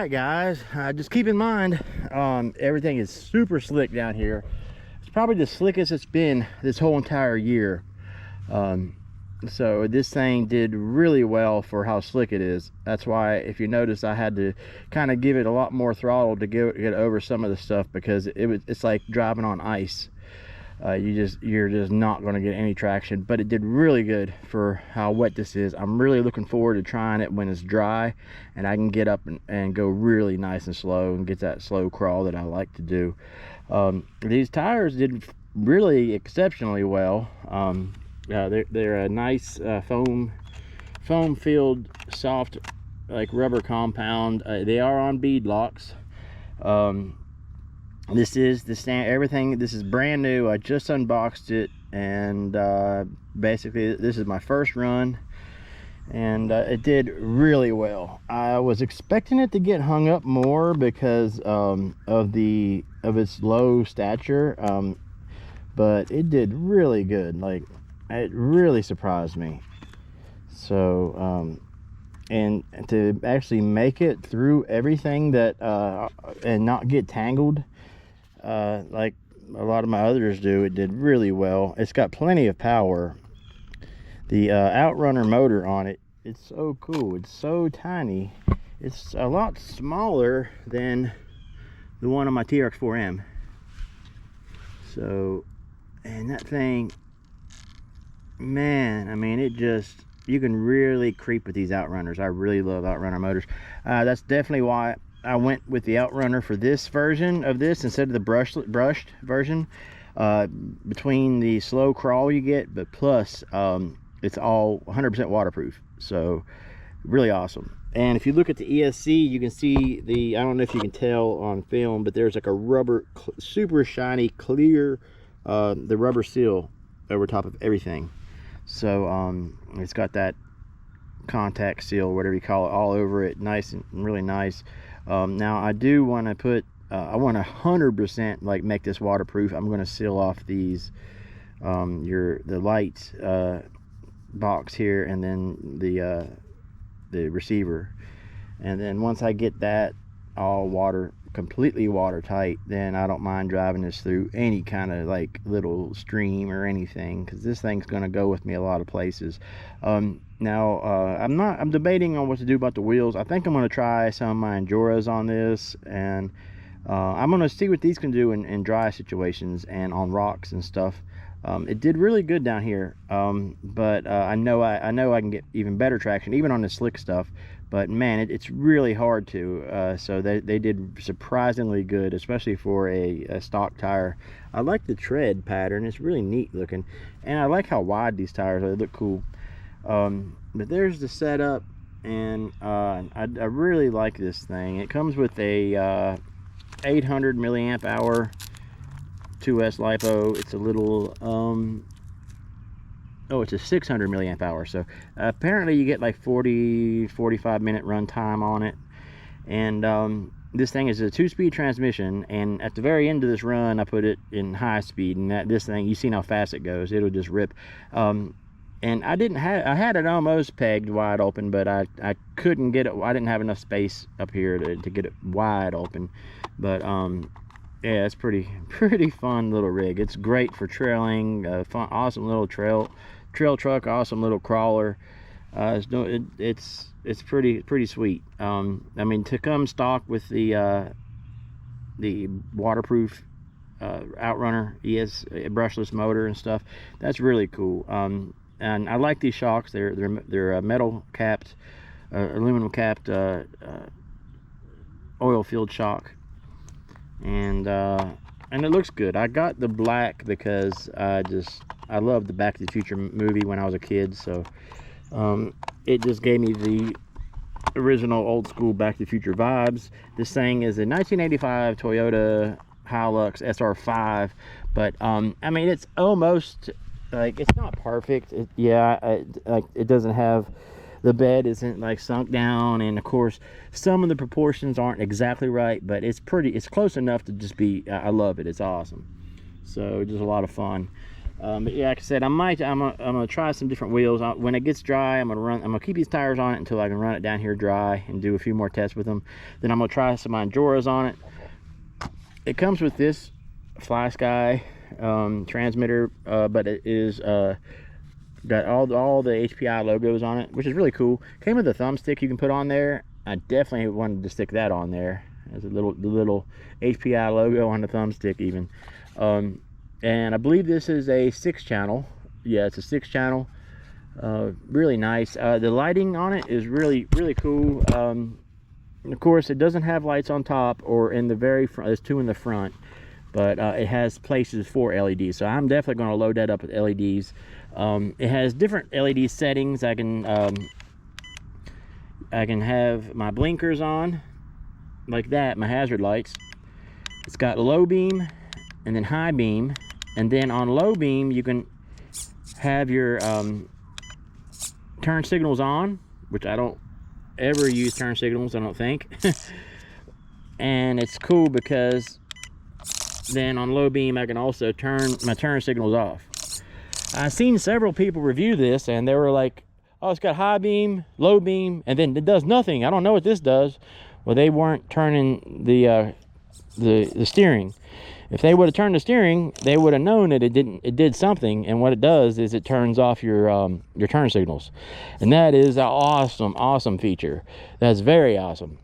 right, guys, just keep in mind, everything is super slick down here. It's probably the slickest it's been this whole entire year. So this thing did really well for how slick it is. That's why, if you notice, I had to kind of give it a lot more throttle to get over some of the stuff, because it's like driving on ice. You're just not going to get any traction. But it did really good for how wet this is. I'm really looking forward to trying it when it's dry and I can get up and go really nice and slow and get that slow crawl that I like to do. These tires did really exceptionally well. They're a nice foam filled soft, like rubber compound. They are on bead locks. This is the everything. This is brand new. I just unboxed it, and basically this is my first run, and it did really well. I was expecting it to get hung up more because of its low stature, but it did really good. Like, it really surprised me. So and to actually make it through everything that and not get tangled like a lot of my others do, it did really well. It's got plenty of power. The Outrunner motor on it, it's so cool. It's so tiny. It's a lot smaller than the one on my TRX-4M. So, and that thing, man, I mean, it just, you can really creep with these Outrunners. I really love Outrunner motors. That's definitely why I went with the Outrunner for this version of this instead of the brushed version. Between the slow crawl you get, but plus it's all 100% waterproof, so really awesome. And if you look at the ESC, you can see the, I don't know if you can tell on film, but there's like a rubber, super shiny clear, the rubber seal over top of everything. So it's got that contact seal, whatever you call it, all over it, nice and really nice. Now I do want to put I want to 100% like make this waterproof. I'm going to seal off these the light box here, and then the receiver, and then once I get that all completely watertight, then I don't mind driving this through any kind of like little stream or anything, because this thing's going to go with me a lot of places. Now I'm debating on what to do about the wheels. I think I'm going to try some of my Enduras on this, and I'm going to see what these can do in dry situations and on rocks and stuff. It did really good down here, but I know I can get even better traction even on the slick stuff. But man, it's really hard to. So they did surprisingly good, especially for a stock tire. I like the tread pattern. It's really neat looking, and I like how wide these tires are. They look cool. But there's the setup, and I really like this thing. It comes with a 800 milliamp hour 2S LiPo. It's a little oh, it's a 600 milliamp hour. So apparently you get like 40-45 minute run time on it. And this thing is a 2-speed transmission, and at the very end of this run I put it in high speed, and this thing, you see how fast it goes, it'll just rip. And I had it almost pegged wide open, but I couldn't get it. I didn't have enough space up here to get it wide open. But yeah, it's pretty fun little rig. It's great for trailing, fun, awesome little trail truck, awesome little crawler. It's pretty sweet. I mean, to come stock with the waterproof Outrunner ES brushless motor and stuff, that's really cool. And I like these shocks. They're metal capped, aluminum capped, oil filled shock, and it looks good. I got the black because I loved the Back to the Future movie when I was a kid, so it just gave me the original old school Back to the Future vibes. This thing is a 1985 Toyota Hilux SR5, but I mean, it's almost like, it's not perfect. Like, it doesn't have, the bed isn't like sunk down, and of course some of the proportions aren't exactly right, but it's close enough to just be, I love it. It's awesome. So just a lot of fun. But yeah, like I said, I'm gonna try some different wheels. When it gets dry, I'm gonna keep these tires on it until I can run it down here dry and do a few more tests with them. Then I'm gonna try some Anjoras on it. It comes with this Fly Sky transmitter, but it is got all the HPI logos on it, which is really cool. Came with a thumbstick you can put on there. I definitely wanted to stick that on there as the little HPI logo on the thumbstick even. And I believe this is a 6-channel. Yeah, it's a 6-channel. Really nice. The lighting on it is really cool. Of course, it doesn't have lights on top or in the very front. There's 2 in the front, but it has places for LEDs. So I'm definitely going to load that up with LEDs. It has different LED settings. I can have my blinkers on like that, my hazard lights. It's got low beam and then high beam, and then on low beam you can have your turn signals on, which I don't ever use turn signals, I don't think. And it's cool because then on low beam I can also turn my turn signals off. I've seen several people review this and they were like, oh, it's got high beam, low beam, and then it does nothing. I don't know what this does. Well, they weren't turning the steering. If they would have turned the steering, they would have known that it did something, and what it does is it turns off your turn signals. And that is an awesome feature. That's very awesome.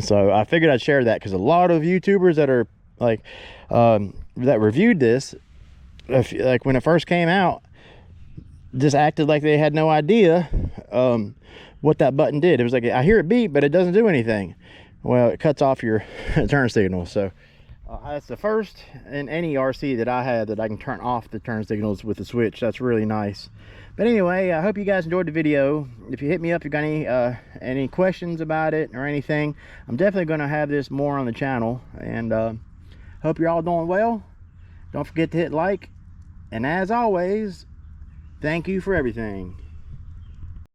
So I figured I'd share that because a lot of YouTubers that are like that reviewed this, like when it first came out, just acted like they had no idea what that button did. It was like, I hear it beep, but it doesn't do anything. Well, it cuts off your turn signal. So that's the first in any RC that I have that I can turn off the turn signals with the switch. That's really nice. But anyway, I hope you guys enjoyed the video. If you hit me up, if you got any questions about it or anything, I'm definitely going to have this more on the channel. And hope you're all doing well. Don't forget to hit like. And as always, thank you for everything.